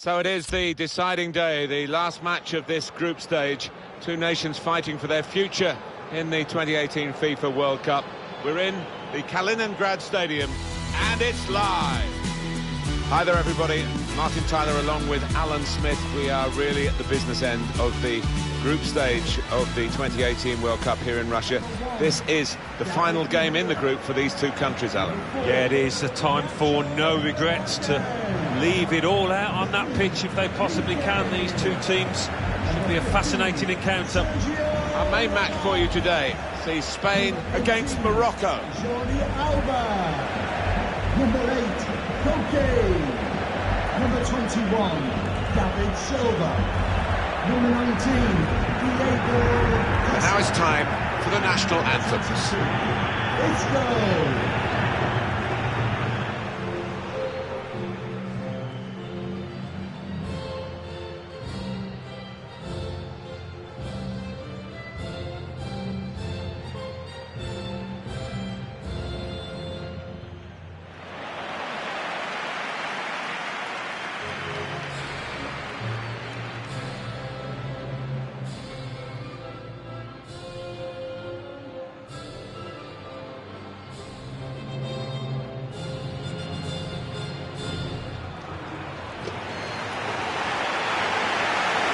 So it is the deciding day, the last match of this group stage. Two nations fighting for their future in the 2018 FIFA World Cup. We're in the Kaliningrad Stadium, and it's live. Hi there, everybody. Martin Tyler along with Alan Smith. We are really at the business end of the group stage of the 2018 World Cup here in Russia. This is the final game in the group for these two countries, Alan. Yeah, it is a time for no regrets, to leave it all out on that pitch if they possibly can. These two teams should be a fascinating encounter. Our main match for you today sees Spain against Morocco. Number 8, Koke. Number 21, David Silva. Number 19, Diego. And now it's time for the national anthems. Let's go.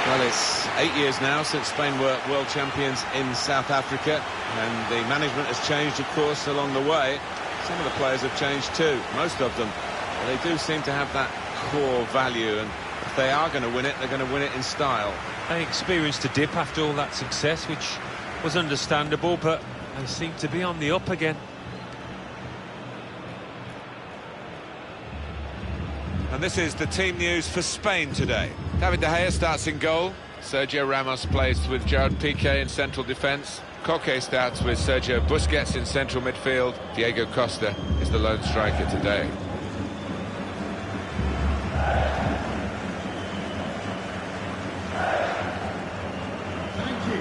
Well, it's 8 years now since Spain were world champions in South Africa, and the management has changed, of course, along the way. Some of the players have changed too, most of them. But they do seem to have that core value, and if they are going to win it, they're going to win it in style. They experienced a dip after all that success, which was understandable, but they seem to be on the up again. And this is the team news for Spain today. David De Gea starts in goal. Sergio Ramos plays with Gerard Piqué in central defence. Koke starts with Sergio Busquets in central midfield. Diego Costa is the lone striker today.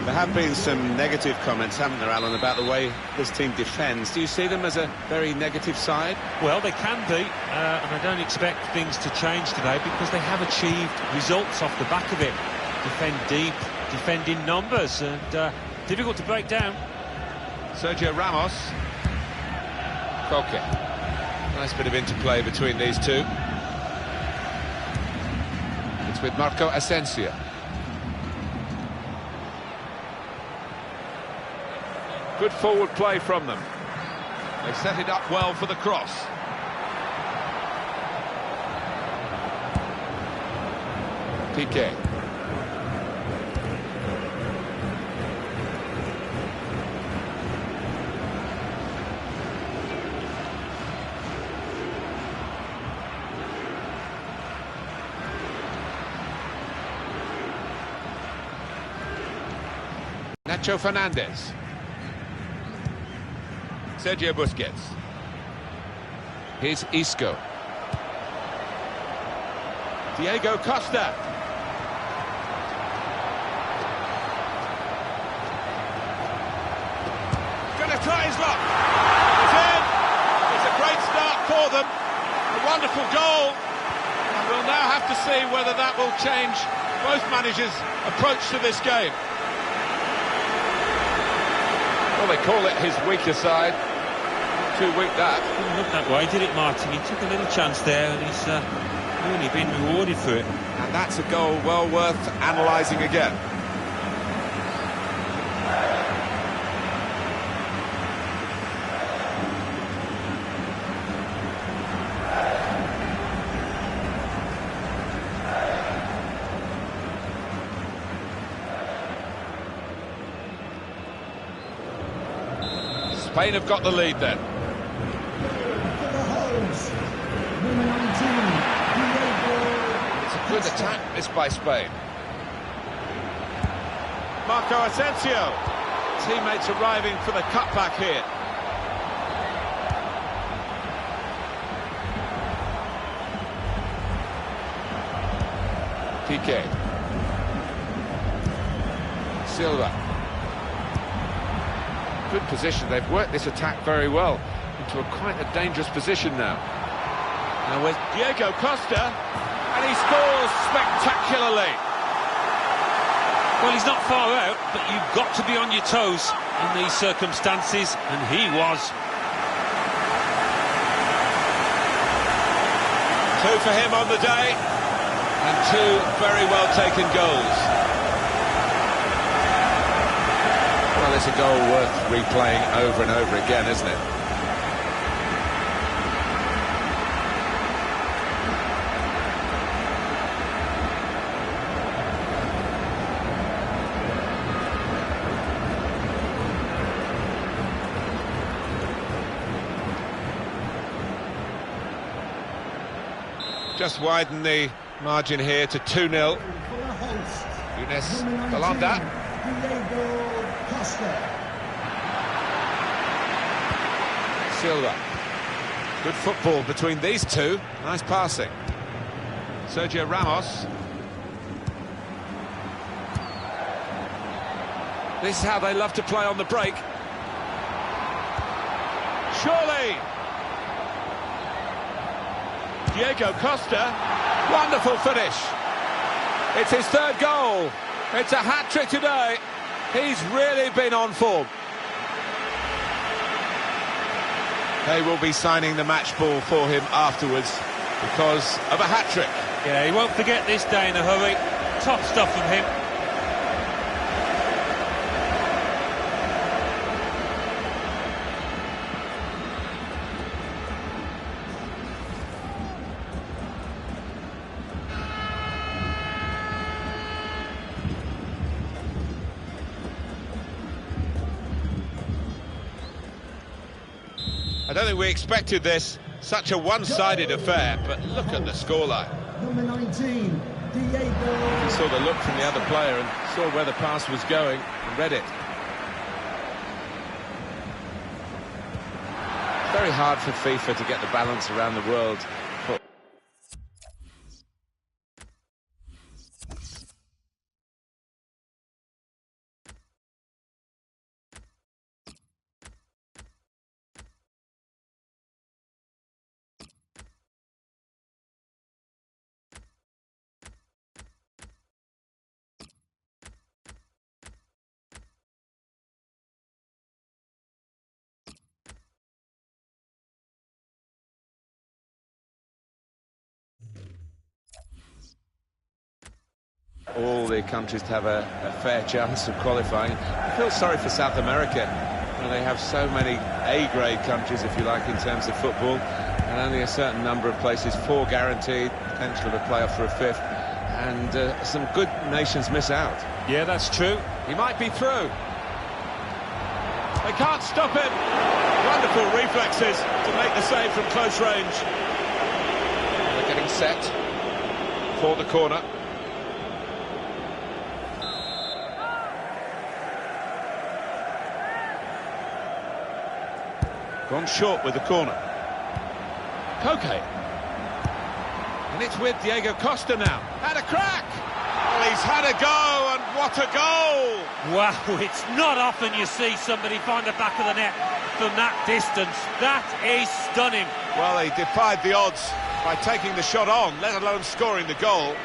There have been some negative comments, haven't there, Alan, about the way this team defends. Do you see them as a very negative side? Well, they can be, and I don't expect things to change today because they have achieved results off the back of it. Defend deep, defend in numbers, and difficult to break down. Sergio Ramos. Koke. Nice bit of interplay between these two. It's with Marco Asensio. Good forward play from them. They set it up well for the cross. Piqué. Nacho Fernandez. Sergio Busquets. Here's Isco. Diego Costa. Gonna try his luck. It's in. It's a great start for them. A wonderful goal. And we'll now have to see whether that will change both managers' approach to this game. Well, they call it his weaker side. Too weak, that. Didn't look that way, did it, Martin? He took a little chance there, and he's really been rewarded for it. And that's a goal well worth analysing again. Spain have got the lead then. Number 19, Diego. It's a good attack, this by Spain. Marco Asensio. Teammates arriving for the cutback here. Piqué. Silva. Good position. They've worked this attack very well into quite a dangerous position now. Now with Diego Costa, and he scores spectacularly. Well, he's not far out, but you've got to be on your toes in these circumstances, and he was. 2 for him on the day, and 2 very well taken goals. Well, it's a goal worth replaying over and over again, isn't it? Just widen the margin here to 2-0. Younes Belanda. Silva. Good football between these two. Nice passing. Sergio Ramos. This is how they love to play on the break. Surely. Diego Costa, wonderful finish. It's his 3rd goal. It's a hat-trick today. He's really been on form. They will be signing the match ball for him afterwards because of a hat-trick. Yeah, he won't forget this day in a hurry. Top stuff from him. I don't think we expected this, such a one-sided affair, but look at the scoreline. Number 19, Diego. He saw the look from the other player and saw where the pass was going and read it. Very hard for FIFA to get the balance around the world. All the countries to have a fair chance of qualifying. I feel sorry for South America, where they have so many A-grade countries, if you like, in terms of football, and only a certain number of places, 4 guaranteed, potential of a playoff for a 5th, and some good nations miss out. Yeah, that's true. He might be through. They can't stop him. Wonderful reflexes to make the save from close range. They're getting set for the corner. Gone short with the corner. Koke. And it's with Diego Costa now. Had a crack! Well, he's had a go, and what a goal! Wow, it's not often you see somebody find the back of the net from that distance. That is stunning. Well, he defied the odds by taking the shot on, let alone scoring the goal.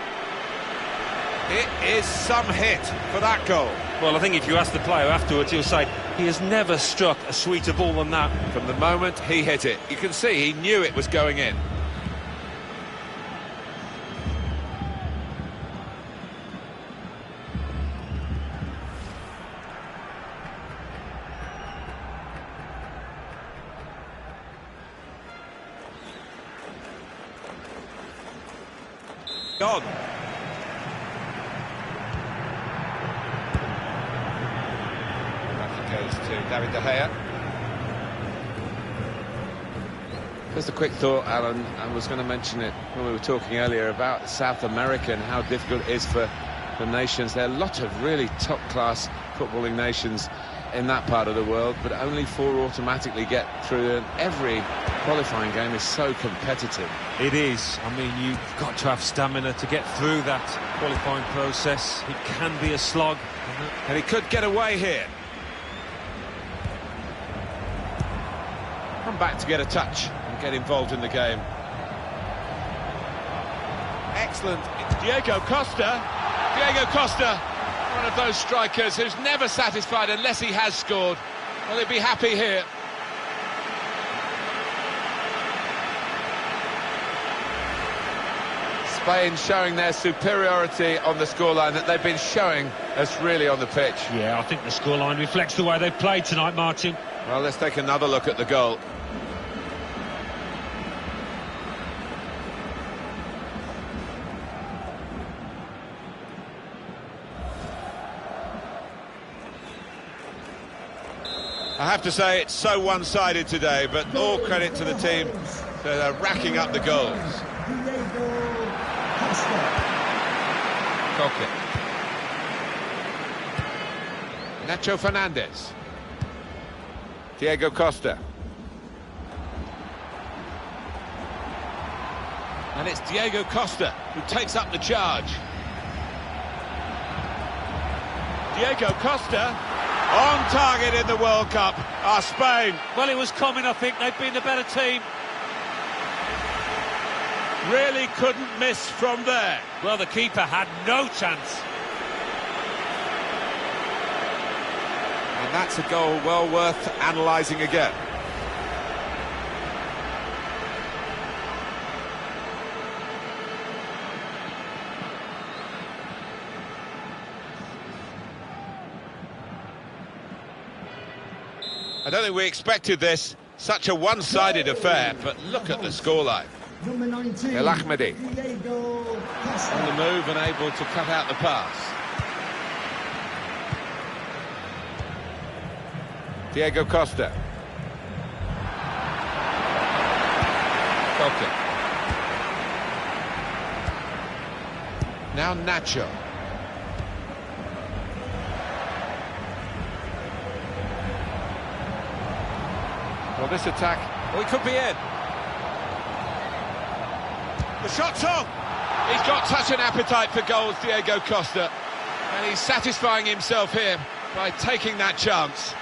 It is some hit for that goal. Well, I think if you ask the player afterwards, he'll say he has never struck a sweeter ball than that. From the moment he hit it, you can see he knew it was going in. Gone. Goes to David De Gea. Just a quick thought, Alan. I was going to mention it when we were talking earlier about South America and how difficult it is for nations. There are a lot of really top-class footballing nations in that part of the world, but only 4 automatically get through, and every qualifying game is so competitive. It is. I mean, you've got to have stamina to get through that qualifying process. It can be a slog. And he could get away here. Come back to get a touch and get involved in the game. excellent. Diego Costa. Diego Costa, one of those strikers who's never satisfied unless he has scored. Well, he'll be happy here. Spain showing their superiority on the scoreline that they've been showing us really on the pitch. Yeah, I think the scoreline reflects the way they've played tonight, Martin. Well, let's take another look at the goal. I have to say it's so one-sided today, but all credit to the team for racking up the goals. Koke. Nacho Fernandez. Diego Costa. And it's Diego Costa who takes up the charge. Diego Costa on target in the World Cup are Spain. Well, it was coming, I think. They've been the better team. Really couldn't miss from there. Well, the keeper had no chance. And that's a goal well worth analysing again. I don't think we expected this, such a one-sided affair, but look at the scoreline. Number 19, El Ahmadi Diego Costa. on the move and able to cut out the pass. Diego Costa. Koke. Now Nacho. Well, this attack, well, it could be in. The shot's on. He's got such an appetite for goals, Diego Costa. And he's satisfying himself here by taking that chance.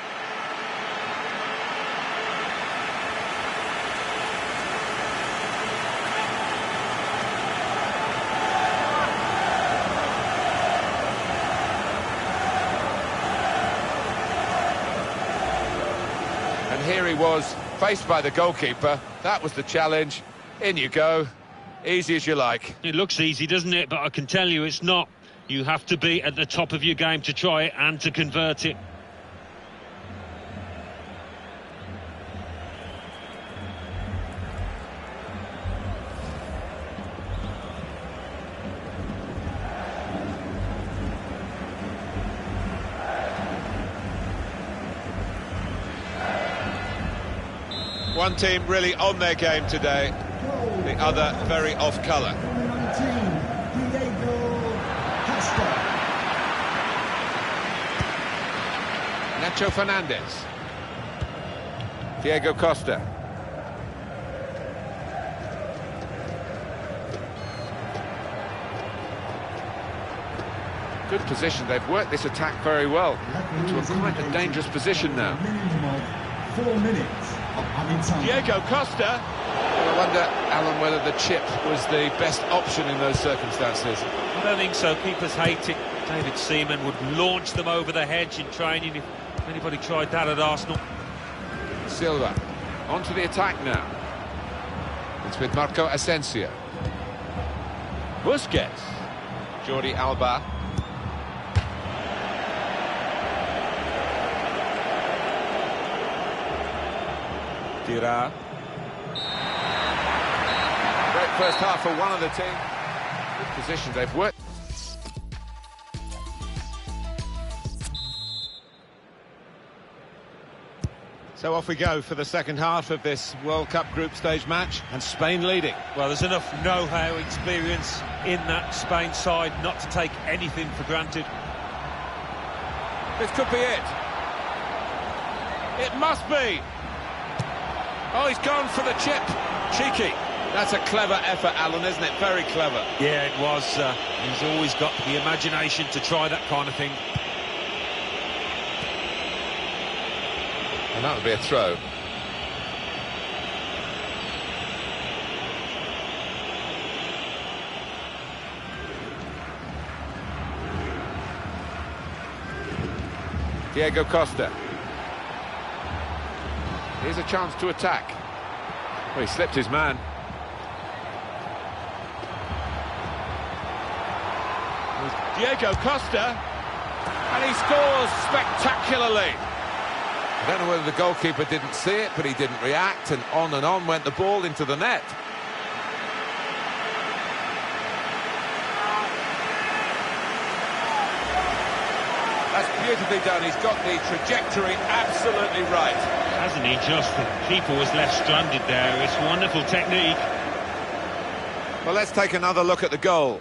And here he was, faced by the goalkeeper. That was the challenge. In you go. Easy as you like. It looks easy, doesn't it? But I can tell you it's not. You have to be at the top of your game to try it and to convert it. One team really on their game today, the other very off colour. Number 19, Diego Costa. Nacho Fernandez. Diego Costa. Good position. They've worked this attack very well into a quite a dangerous position now. Minimum of 4 minutes. Diego Costa. I wonder, Alan, whether the chip was the best option in those circumstances. I don't think so. Keepers hate it. David Seaman would launch them over the hedge in training if anybody tried that at Arsenal. Silva onto the attack now. It's with Marco Asensio. Busquets. Jordi Alba. Dira. Great first half for one of the team. Good position they've worked. So off we go for the second half of this World Cup group stage match, and Spain leading. Well, there's enough know-how, experience in that Spain side not to take anything for granted. This could be it. It must be. Oh, he's gone for the chip. Cheeky. That's a clever effort, Alan, isn't it? Very clever. Yeah, it was. He's always got the imagination to try that kind of thing. And that would be a throw. Diego Costa. Here's a chance to attack. Well, he slipped his man. Diego Costa, and he scores spectacularly. I don't know whether the goalkeeper didn't see it, but he didn't react, and on went the ball into the net. That's beautifully done. He's got the trajectory absolutely right. Hasn't he just? The keeper was left stranded there. It's wonderful technique. Well, let's take another look at the goal.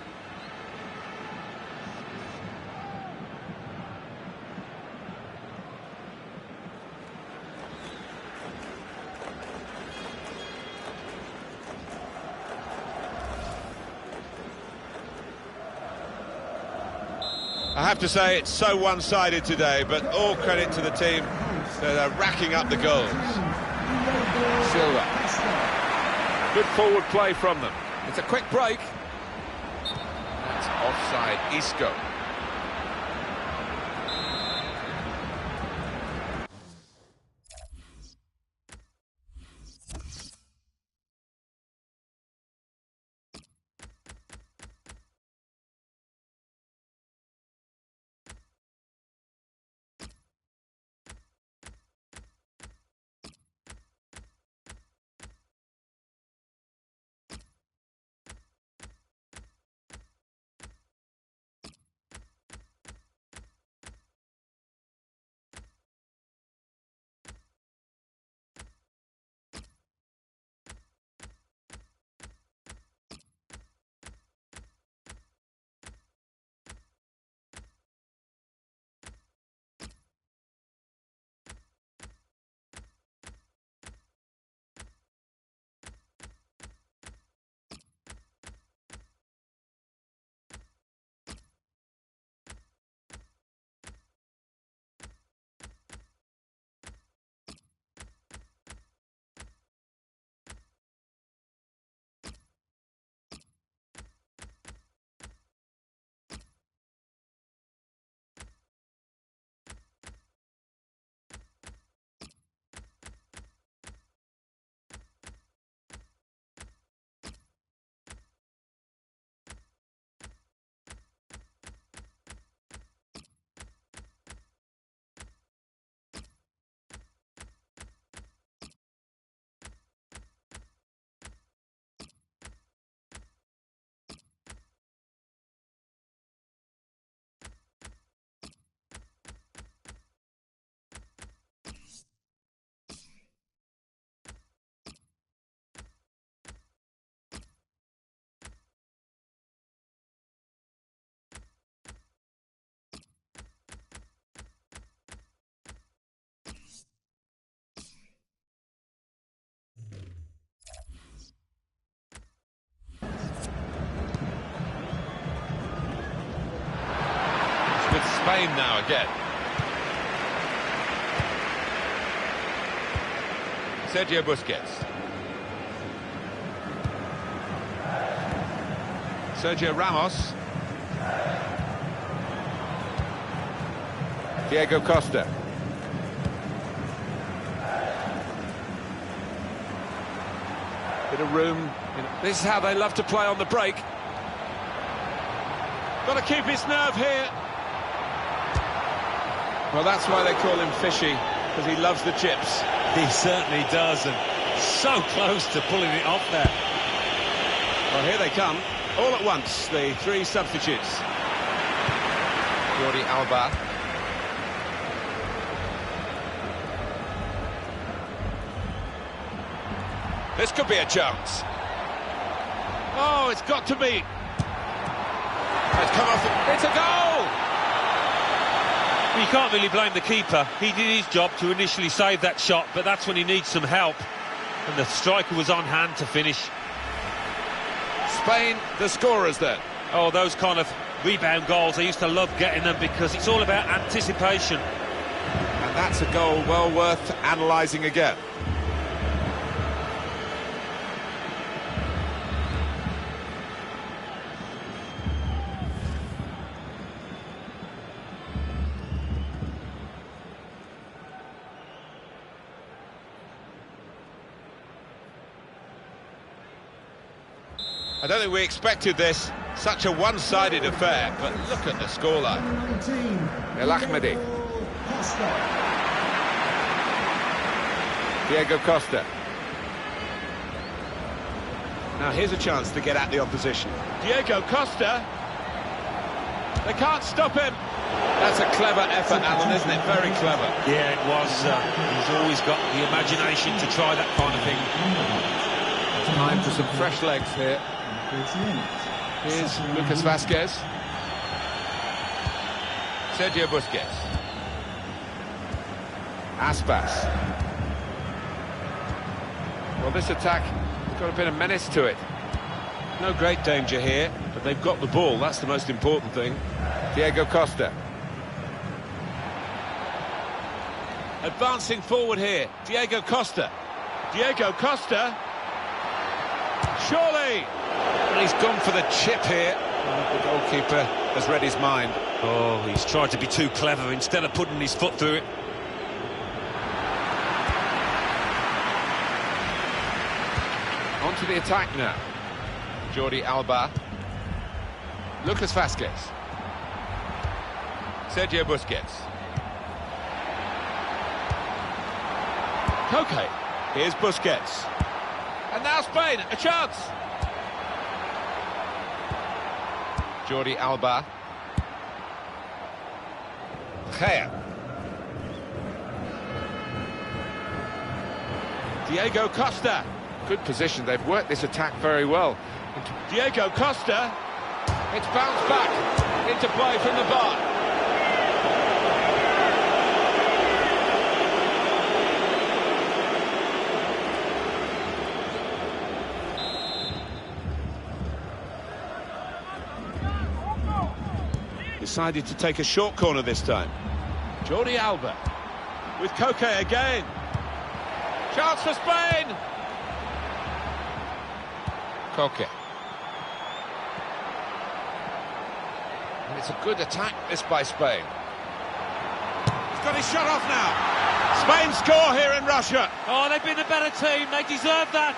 I have to say it's so one-sided today, but all credit to the team that are racking up the goals. Silva. Good forward play from them. It's a quick break. That's offside, Isco. With Spain now again. Sergio Busquets. Sergio Ramos. Diego Costa. Bit of room. This is how they love to play on the break. Got to keep his nerve here. Well, that's why they call him Fishy, because he loves the chips. He certainly does, and so close to pulling it off there. Well, here they come, all at once, the three substitutes. Jordi Alba. This could be a chance. Oh, it's got to be. It's come off. It's a goal! You can't really blame the keeper. He did his job to initially save that shot, but that's when he needs some help. And the striker was on hand to finish. Spain, the scorers then. Oh, those kind of rebound goals, I used to love getting them because it's all about anticipation. And that's a goal well worth analysing again. I don't think we expected this, such a one-sided affair, but look at the scoreline. El Ahmadi. Diego Costa. Now here's a chance to get at the opposition. Diego Costa. They can't stop him. That's a clever effort, Alan, isn't it? Very clever. Yeah, it was. He's always got the imagination to try that kind of thing. Time for some fresh legs here. Here's Lucas Vazquez. Sergio Busquets. Aspas. Well, this attack has got a bit of menace to it. No great danger here, but they've got the ball. That's the most important thing. Diego Costa. Advancing forward here. Diego Costa. Diego Costa. Surely! And he's gone for the chip here. The goalkeeper has read his mind. Oh, he's tried to be too clever instead of putting his foot through it. On to the attack now. Jordi Alba. Lucas Vazquez. Sergio Busquets. Koke. Here's Busquets. And now Spain, a chance. Jordi Alba. Gea. Diego Costa. Good position, they've worked this attack very well. Diego Costa. It's bounced back into play from the bar. Decided to take a short corner this time. Jordi Alba with Koke again. Chance for Spain. Koke. And it's a good attack, this by Spain. He's got his shot off now. Spain score here in Russia. Oh, they've been a better team. They deserve that.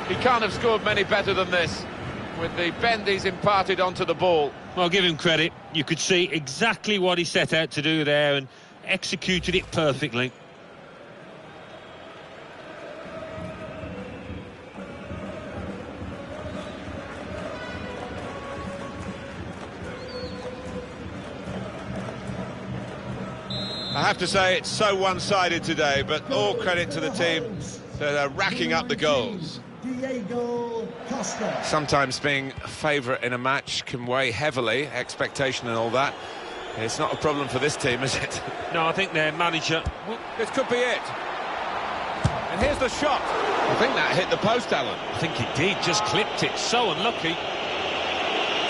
He can't have scored many better than this, with the bend he's imparted onto the ball. Well, give him credit. You could see exactly what he set out to do there and executed it perfectly. I have to say it's so one-sided today, but all credit to the team that are racking up the goals. Diego Costa. Sometimes being a favourite in a match can weigh heavily, expectation and all that. It's not a problem for this team, is it? No, I think their manager... This could be it. And here's the shot. I think that hit the post, Alan. I think it did, just clipped it. So unlucky.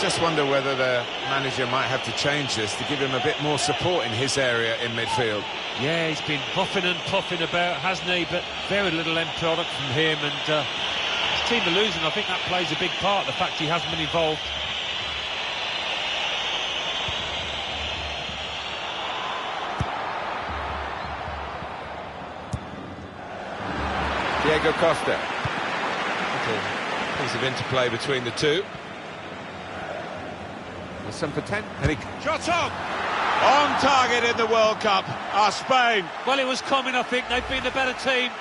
Just wonder whether the manager might have to change this to give him a bit more support in his area in midfield. Yeah, he's been huffing and puffing about, hasn't he? But very little end product from him, and his team are losing. I think that plays a big part, the fact he hasn't been involved. Diego Costa. Little piece of interplay between the two. There's some potential. Shot on target in the World Cup are Spain. Well, it was coming, I think. They've been the better team.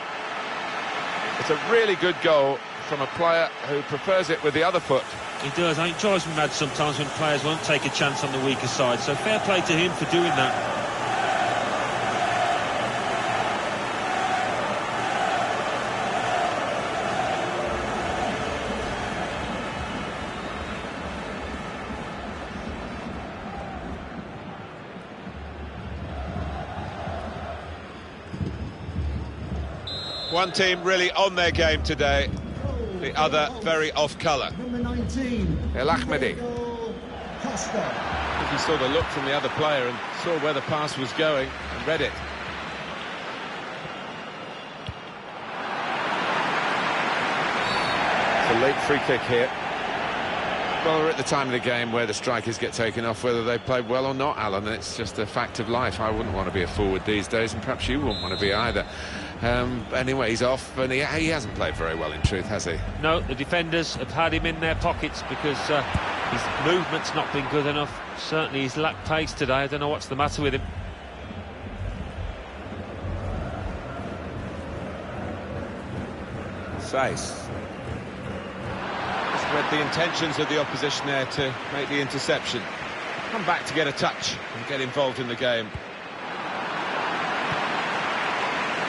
It's a really good goal from a player who prefers it with the other foot. He does. I think it drives me mad sometimes when players won't take a chance on the weaker side. So fair play to him for doing that. One team really on their game today, the other very off colour. Number 19. El Ahmadi. Costa. I think he saw the look from the other player and saw where the pass was going and read it. a late free kick here. Well, we're at the time of the game where the strikers get taken off, whether they played well or not, Alan. It's just a fact of life. I wouldn't want to be a forward these days, and perhaps you wouldn't want to be either. Anyway, he's off, and he hasn't played very well, in truth, has he? No, the defenders have had him in their pockets because his movement's not been good enough. Certainly he's lacked pace today. I don't know what's the matter with him. Sace. Read the intentions of the opposition there to make the interception. Come back to get a touch and get involved in the game.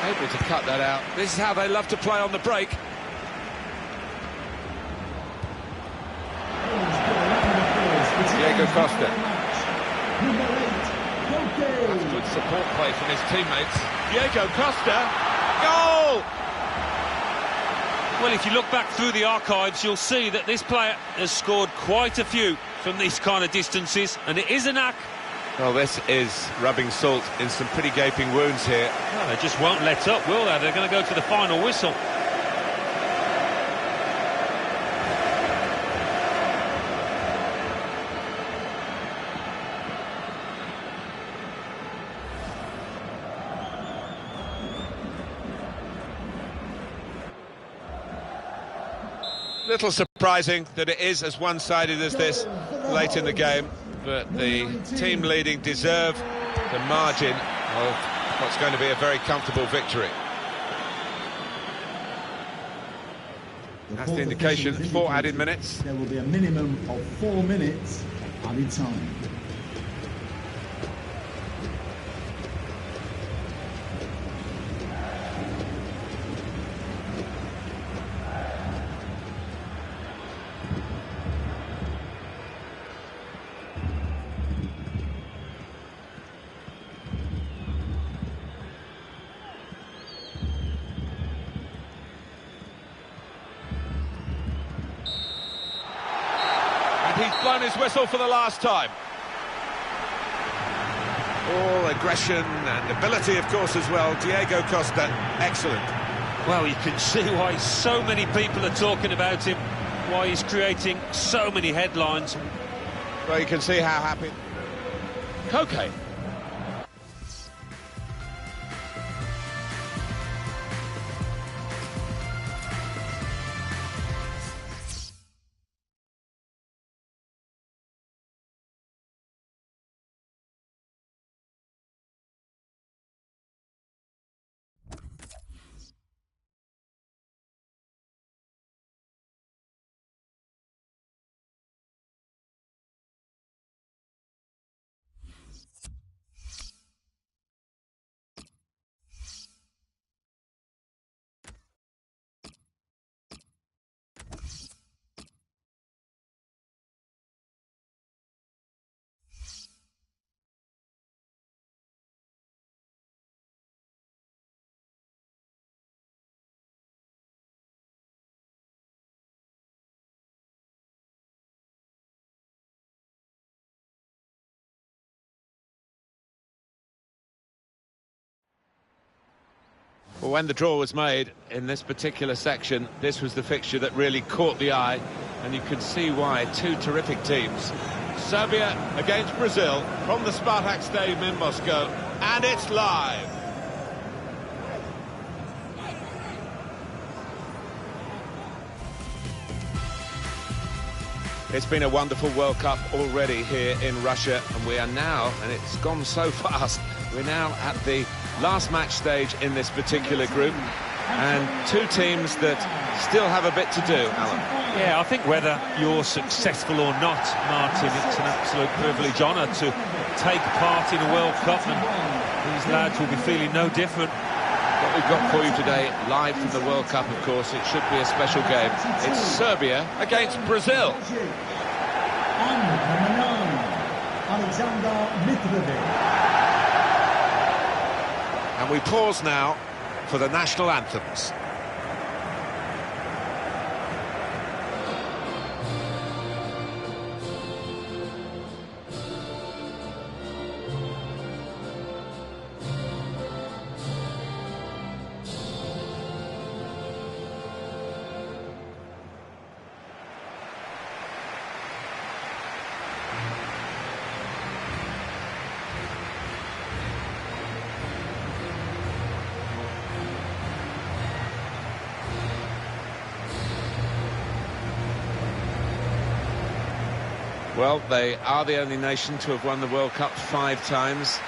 Able to cut that out. This is how they love to play on the break. Diego Costa. That's good support play from his teammates. Diego Costa. Goal! Well, if you look back through the archives, you'll see that this player has scored quite a few from these kind of distances, and it is a knack. Well, this is rubbing salt in some pretty gaping wounds here. Well, they just won't let up, will they? They're going to go to the final whistle. Little surprising that it is as one-sided as this late in the game, but the team leading deserve the margin of what's going to be a very comfortable victory. That's the indication, 4 added minutes. There will be a minimum of 4 minutes added time. He's blown his whistle for the last time. All aggression and ability, of course, as well. Diego Costa, excellent. Well, you can see why so many people are talking about him, why he's creating so many headlines. Well, you can see how happy. Koke. Well, when the draw was made in this particular section, this was the fixture that really caught the eye, and you can see why. Two terrific teams. Serbia against Brazil from the Spartak Stadium in Moscow, and it's live. It's been a wonderful World Cup already here in Russia, and we are now, and it's gone so fast, we're now at the last match stage in this particular group, and two teams that still have a bit to do, Alan. Yeah, I think whether you're successful or not, Martin, it's an absolute privilege, honour to take part in a World Cup, and these lads will be feeling no different. What we've got for you today, live from the World Cup, of course, it should be a special game. It's Serbia against Brazil. And number 9, Alexander Mitrovic. And we pause now for the national anthems. Well, they are the only nation to have won the World Cup 5 times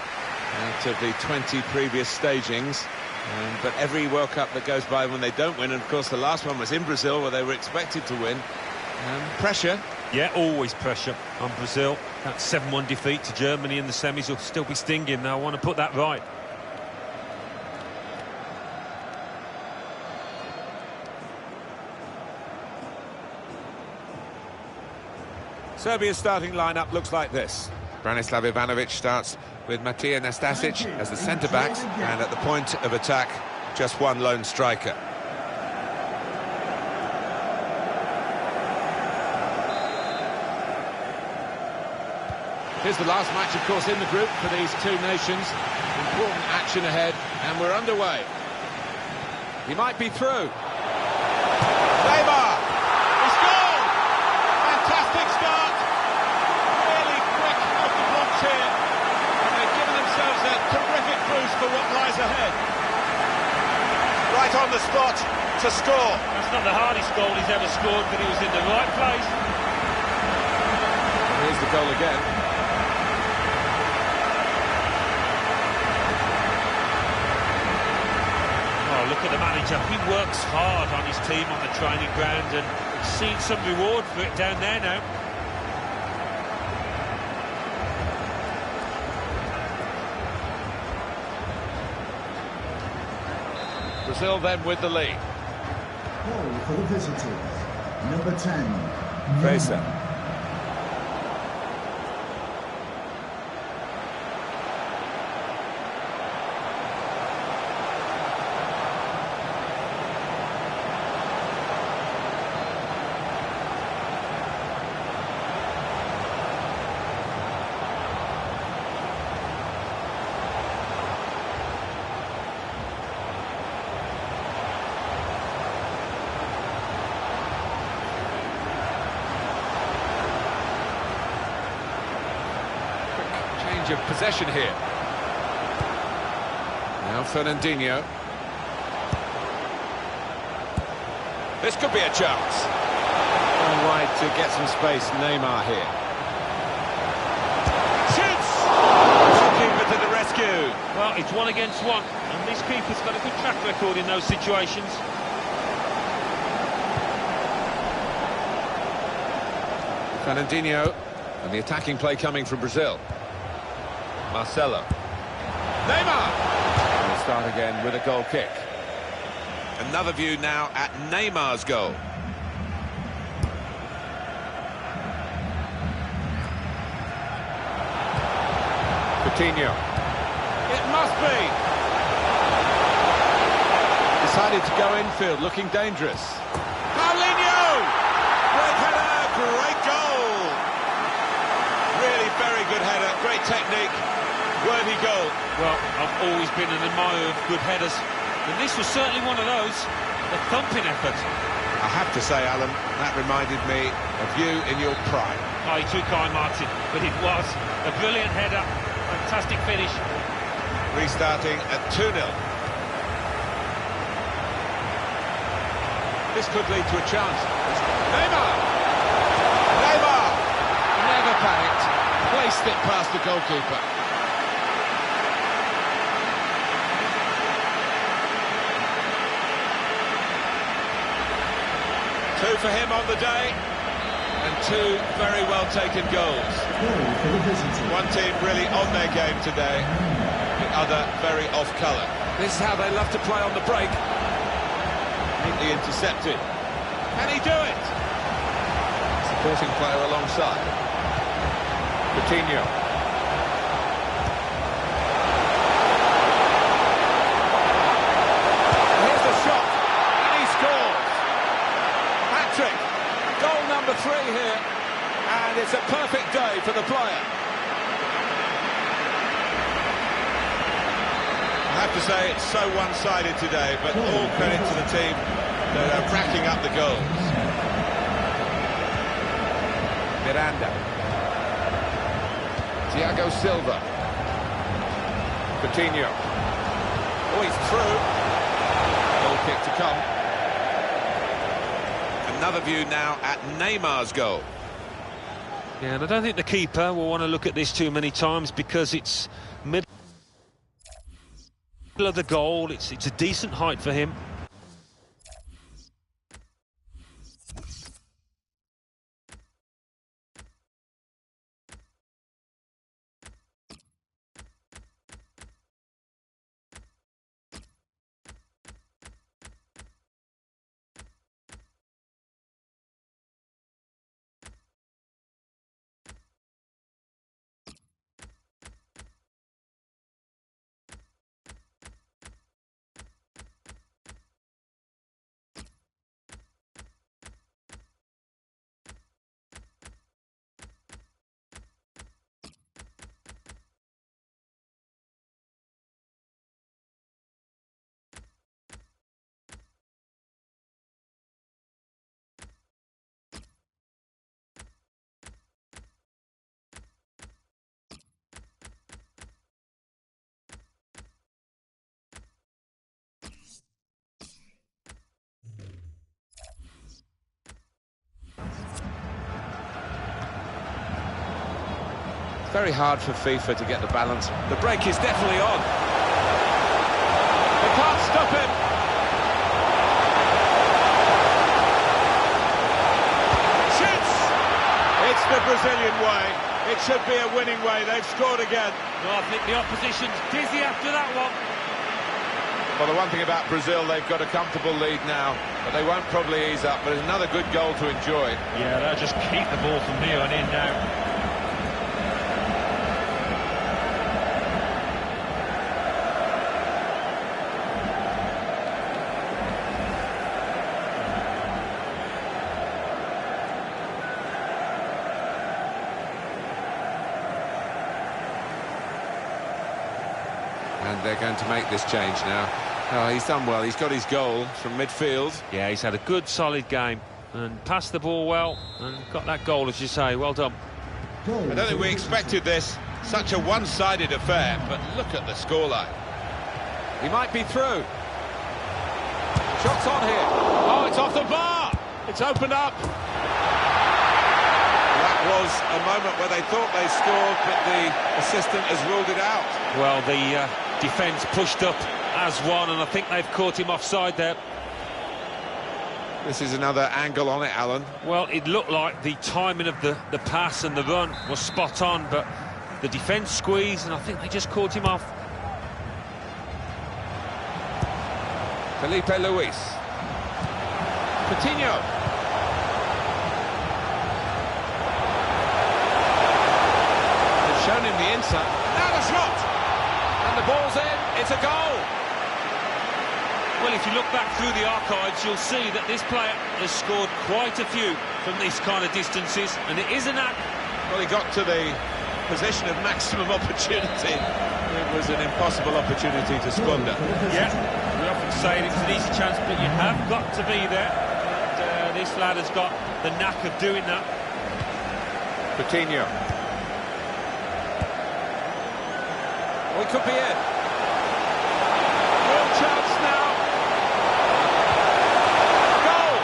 out of the 20 previous stagings. But every World Cup that goes by when they don't win, and of course the last one was in Brazil where they were expected to win. Pressure. Yeah, always pressure on Brazil. That 7-1 defeat to Germany in the semis will still be stinging. Now I want to put that right. Serbia's starting lineup looks like this. Branislav Ivanovic starts with Matija Nastasic as the centre-backs, and at the point of attack, just one lone striker. Here's the last match, of course, in the group for these two nations. Important action ahead, and we're underway. He might be through. Neymar! He's gone! Fantastic start! Really quick off the blocks here. And they've given themselves a terrific boost for what lies ahead. Right on the spot to score. That's not the hardest goal he's ever scored, but he was in the right place. Here's the goal again. Look at the manager. He works hard on his team on the training ground, and he's seen some reward for it down there now. Brazil then with the lead. Goal for the visitors. Number 10. Fraser. Of possession here. Now Fernandinho. This could be a chance. All right to get some space. Neymar here. Shoots! Keeper to the rescue. Well, it's 1 against 1, and this keeper's got a good track record in those situations. Fernandinho, and the attacking play coming from Brazil. Marcelo. Neymar! We'll start again with a goal kick. Another view now at Neymar's goal. Coutinho. It must be! Decided to go infield, looking dangerous. Paulinho! Great header, great goal! Really very good header, great technique. Worthy goal. Well, I've always been an admirer of good headers, and this was certainly one of those. A thumping effort. I have to say, Alan, that reminded me of you in your prime. Oh, you're too kind, Martin, but it was a brilliant header. Fantastic finish. Restarting at 2-0. This could lead to a chance. Neymar! Neymar! Never panicked. Placed it past the goalkeeper. Two for him on the day, and two very well taken goals. One team really on their game today, the other very off colour. This is how they love to play on the break. Neatly intercepted. Can he do it? Supporting player alongside. Coutinho. Here's the shot, and he scores. Hat-trick, goal number 3 here, and it's a perfect day for the player. I have to say it's so one-sided today, but all credit to the team that are racking up the goals. Miranda. Thiago Silva. Coutinho. Oh, he's through. Goal kick to come. Another view now at Neymar's goal. Yeah, and I don't think the keeper will want to look at this too many times because it's middle of the goal. It's a decent height for him. Very hard for FIFA to get the balance. The break is definitely on. They can't stop him. Shoots! It's the Brazilian way. It should be a winning way. They've scored again. Well, I think the opposition's dizzy after that one. Well, the one thing about Brazil, they've got a comfortable lead now, but they won't probably ease up. But it's another good goal to enjoy. Yeah, they'll just keep the ball from here on in now. And they're going to make this change now. Oh, he's done well. He's got his goal from midfield. Yeah, he's had a good, solid game and passed the ball well and got that goal, as you say. Well done. I don't think we expected this. Such a one-sided affair, but look at the scoreline. He might be through. Shots on here. Oh, it's off the bar. It's opened up. That was a moment where they thought they scored, but the assistant has ruled it out. Well, the defence pushed up as one, and I think they've caught him offside there. This is another angle on it, Alan. Well, it looked like the timing of the pass and the run was spot on, but the defence squeezed, and I think they just caught him off. Felipe Luis. Coutinho. They've shown him the inside. Now the shot! And the ball's in. It's a goal. Well, if you look back through the archives, you'll see that this player has scored quite a few from these kind of distances, and it is a knack. Well, he got to the position of maximum opportunity. It was an impossible opportunity to squander. Yeah, we often say it's an easy chance, but you have got to be there. And this lad has got the knack of doing that. Coutinho. Oh, he could be in. Real chance now. Goal!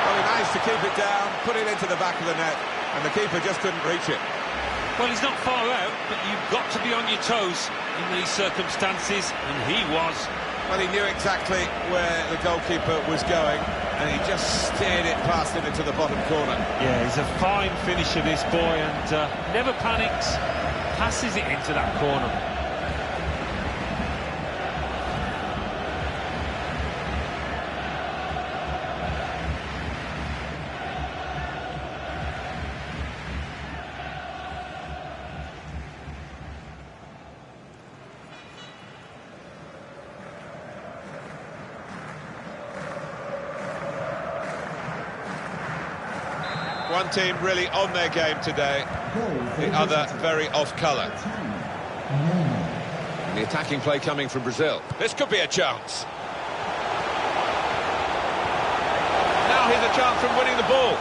Well, he managed to keep it down, put it into the back of the net, and the keeper just couldn't reach it. Well, he's not far out, but you've got to be on your toes in these circumstances, and he was. Well, he knew exactly where the goalkeeper was going, and he just steered it past him into the bottom corner. Yeah, he's a fine finisher, this boy, and never panics, passes it into that corner. One team really on their game today, the other very off colour. The attacking play coming from Brazil. This could be a chance. Now here's a chance from winning the ball.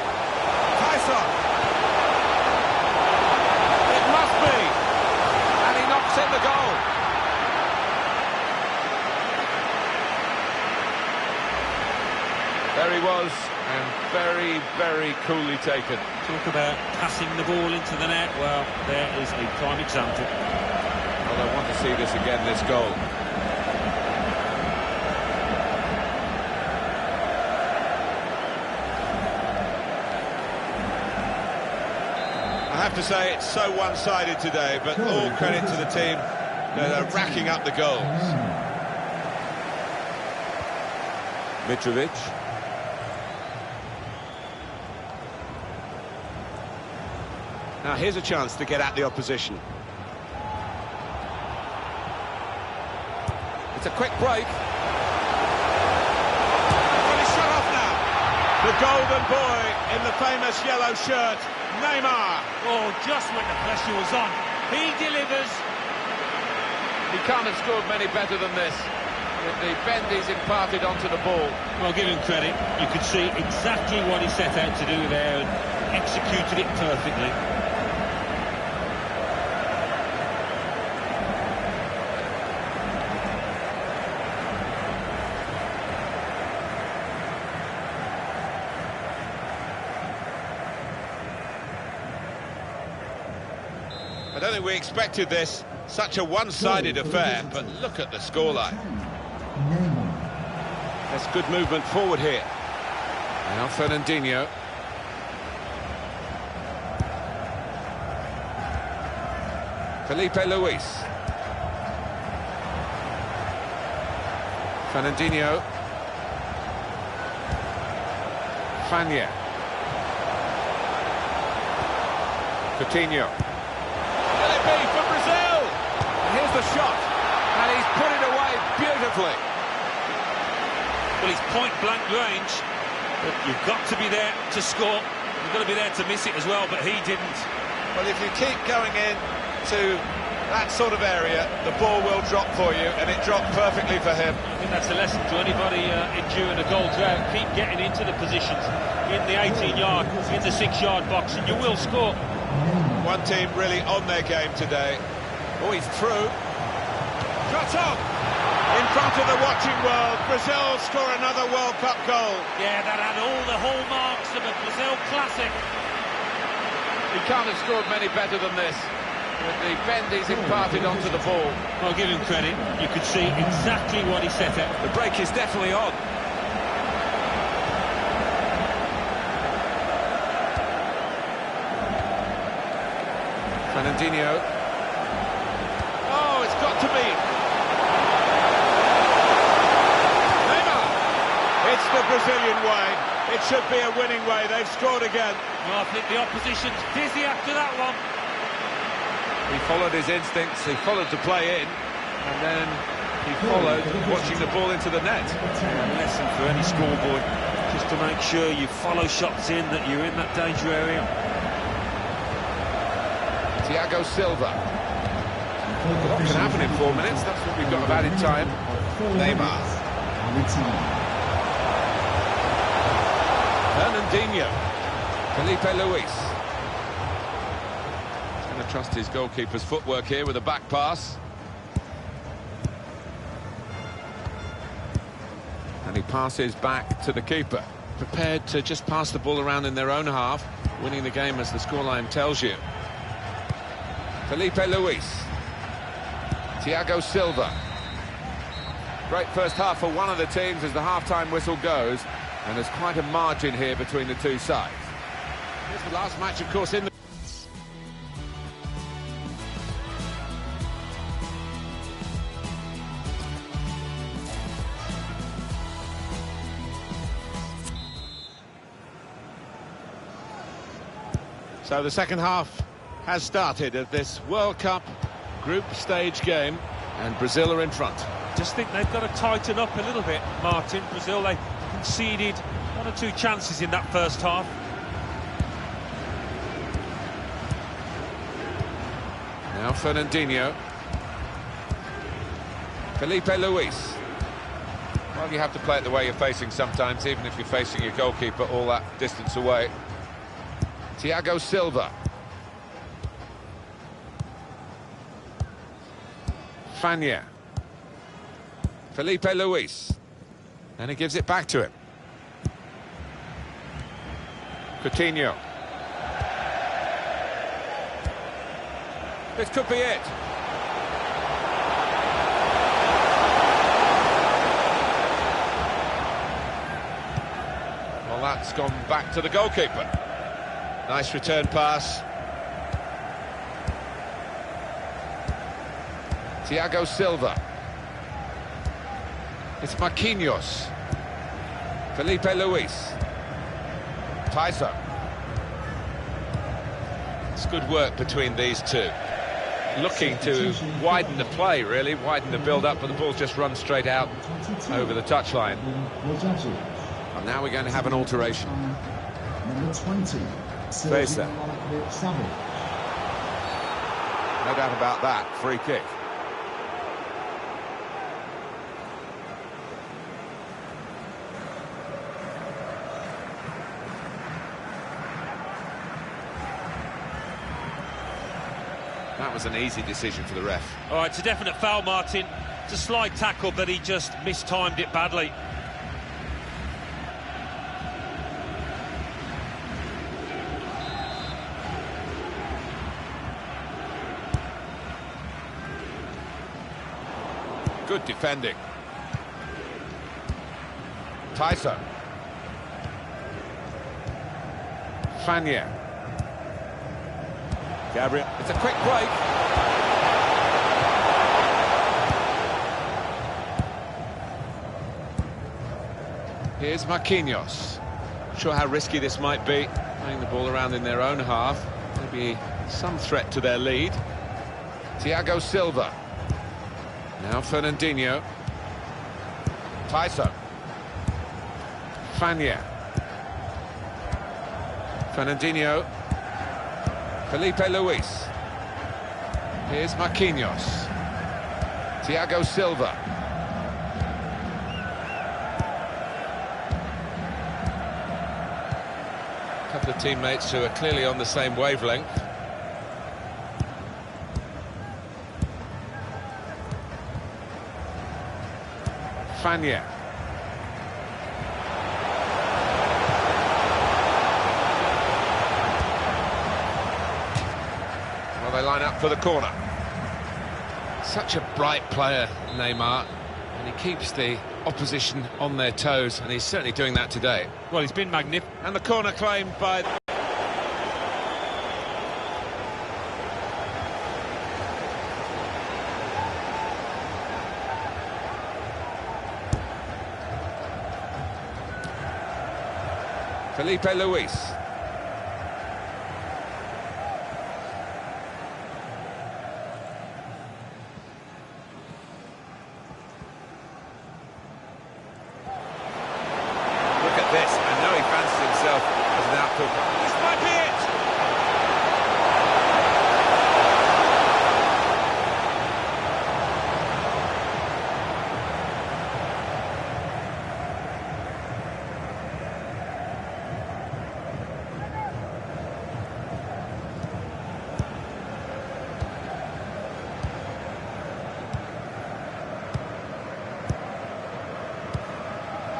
Tyson. It must be. And he knocks in the goal. There he was, And very, very coolly taken. Talk about passing the ball into the net. Well, there is a prime example. Well, I want to see this again, this goal. I have to say it's so one-sided today, but all credit to the team that are racking up the goals. Mitrovic. Now here's a chance to get at the opposition. It's a quick break. Well, he's shut off now. The golden boy in the famous yellow shirt, Neymar. Oh, just when the pressure was on, he delivers. He can't have scored many better than this, with the bend he's imparted onto the ball. Well, give him credit. You could see exactly what he set out to do there and executed it perfectly. I don't think we expected this, such a one-sided affair, but look at the scoreline. That's good movement forward here. Now Fernandinho. Felipe Luis. Fernandinho. Fania. Coutinho. Will it be for Brazil? And here's the shot, and he's put it away beautifully. Well, he's point-blank range, but you've got to be there to score. You've got to be there to miss it as well, but he didn't. Well, if you keep going in to that sort of area, the ball will drop for you, and it dropped perfectly for him. I think that's a lesson to anybody enduring a goal drought. Keep getting into the positions in the 18-yard, in the 6-yard box, and you will score. One team really on their game today. Oh, he's through. Shot on! In front of the watching world, Brazil score another World Cup goal. Yeah, that had all the hallmarks of a Brazil classic. He can't have scored many better than this, with the bend he's imparted onto the ball. I'll give him credit. You could see exactly what he set out. The break is definitely on. Fernandinho. Oh, it's got to be. Neymar. It's the Brazilian way. It should be a winning way. They've scored again. Well, I think the opposition's dizzy after that one. He followed his instincts. He followed the play in. And then he followed watching the ball into the net. A lesson for any scoreboard. Just to make sure you follow shots in, that you're in that danger area. Thiago Silva. What can happen in 4 minutes? That's what we've got of added time. Neymar. Fernandinho. Felipe Luis. He's going to trust his goalkeeper's footwork here with a back pass. And he passes back to the keeper. Prepared to just pass the ball around in their own half, winning the game as the scoreline tells you. Felipe Luis. Thiago Silva. Great first half for one of the teams as the half-time whistle goes, and there's quite a margin here between the two sides. Here's the last match, of course, in the... So the second half has started of this World Cup group stage game, and Brazil are in front. Just think they've got to tighten up a little bit, Martin. Brazil, they conceded 1 or 2 chances in that first half. Now Fernandinho. Felipe Luis. Well, you have to play it the way you're facing sometimes, even if you're facing your goalkeeper all that distance away. Thiago Silva. Fania. Felipe Luis. And he gives it back to him. Coutinho. This could be it. Well, that's gone back to the goalkeeper. Nice return pass. Thiago Silva. It's Marquinhos. Felipe Luis. Tyson. It's good work between these two. Looking to widen the play, really, widen the build-up, but the ball's just run straight out over the touchline. And now we're going to have an alteration. Number 20. Besa. No doubt about that. Free kick. That was an easy decision for the ref. All right, it's a definite foul, Martin. It's a slide tackle, but he just mistimed it badly. Good defending. Tyson. Fania. Gabriel. It's a quick break. Here's Marquinhos. Not sure how risky this might be, playing the ball around in their own half. Maybe some threat to their lead. Thiago Silva. Now Fernandinho. Tyson. Fania. Fernandinho. Felipe Luis. Here's Marquinhos. Thiago Silva. A couple of teammates who are clearly on the same wavelength. Fania. Well, they line up for the corner. Such a bright player, Neymar, and he keeps the opposition on their toes, and he's certainly doing that today. Well, he's been magnificent. And the corner claimed by... Felipe Luis. Look at this. I know he fancies himself as an outfielder. This might be it!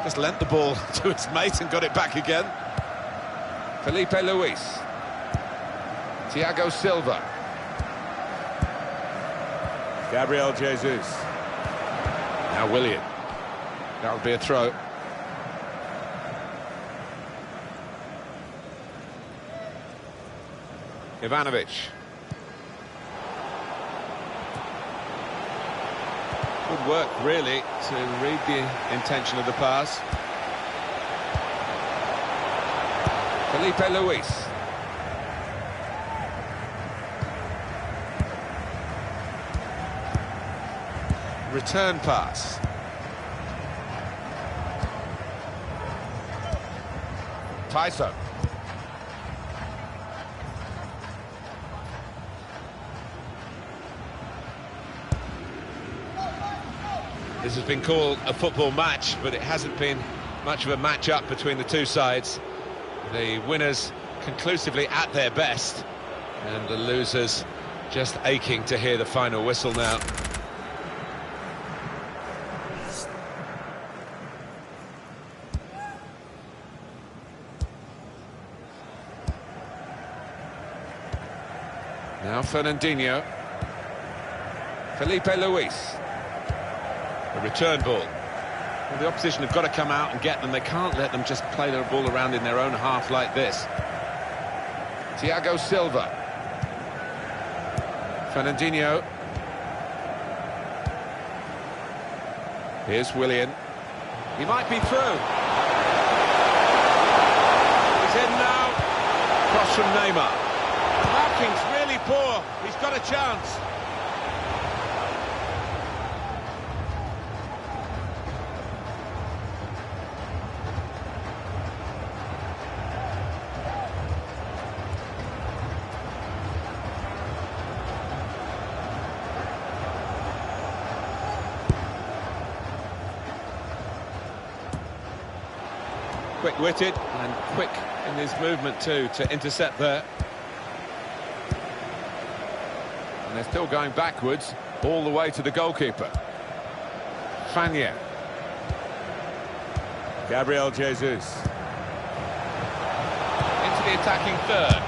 Just lent the ball to his mate and got it back again. Felipe Luis. Thiago Silva. Gabriel Jesus. Now Willian. That'll be a throw. Ivanovic. Good work, really, to read the intention of the pass. Felipe Luis. Return pass. Tyson. This has been called a football match, but it hasn't been much of a match-up between the two sides. The winners conclusively at their best, and the losers just aching to hear the final whistle now. Now Fernandinho. Felipe Luis. The return ball. Well, the opposition have got to come out and get them. They can't let them just play their ball around in their own half like this. Thiago Silva. Fernandinho. Here's Willian. He might be through. He's in now. Cross from Neymar. The marking's really poor. He's got a chance. Quick-witted and quick in his movement too to intercept there. And they're still going backwards all the way to the goalkeeper. Fania. Gabriel Jesus. Into the attacking third.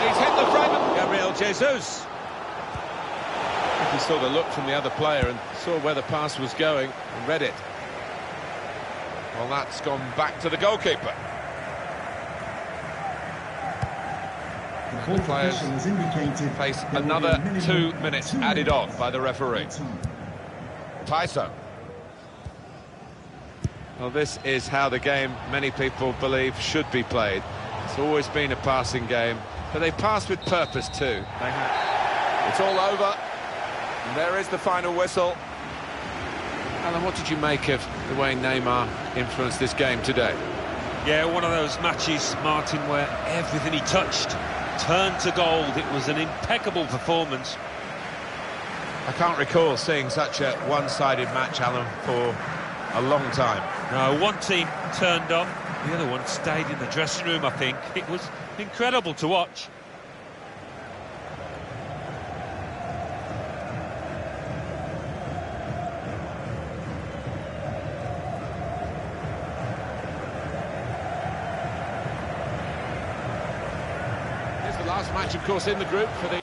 He's hit the frame. Gabriel Jesus. I think he saw the look from the other player and saw where the pass was going and read it. Well, that's gone back to the goalkeeper. The players face another 2 minutes added on by the referee. Tyson. Well, this is how the game, many people believe, should be played. It's always been a passing game, but they pass with purpose too. It's all over, and there is the final whistle. Alan, what did you make of the way Neymar influenced this game today? Yeah, one of those matches, Martin, where everything he touched turned to gold. It was an impeccable performance. I can't recall seeing such a one-sided match, Alan, for a long time. No, one team turned up, the other one stayed in the dressing room, I think. It was incredible to watch. Last match, of course, in the group for the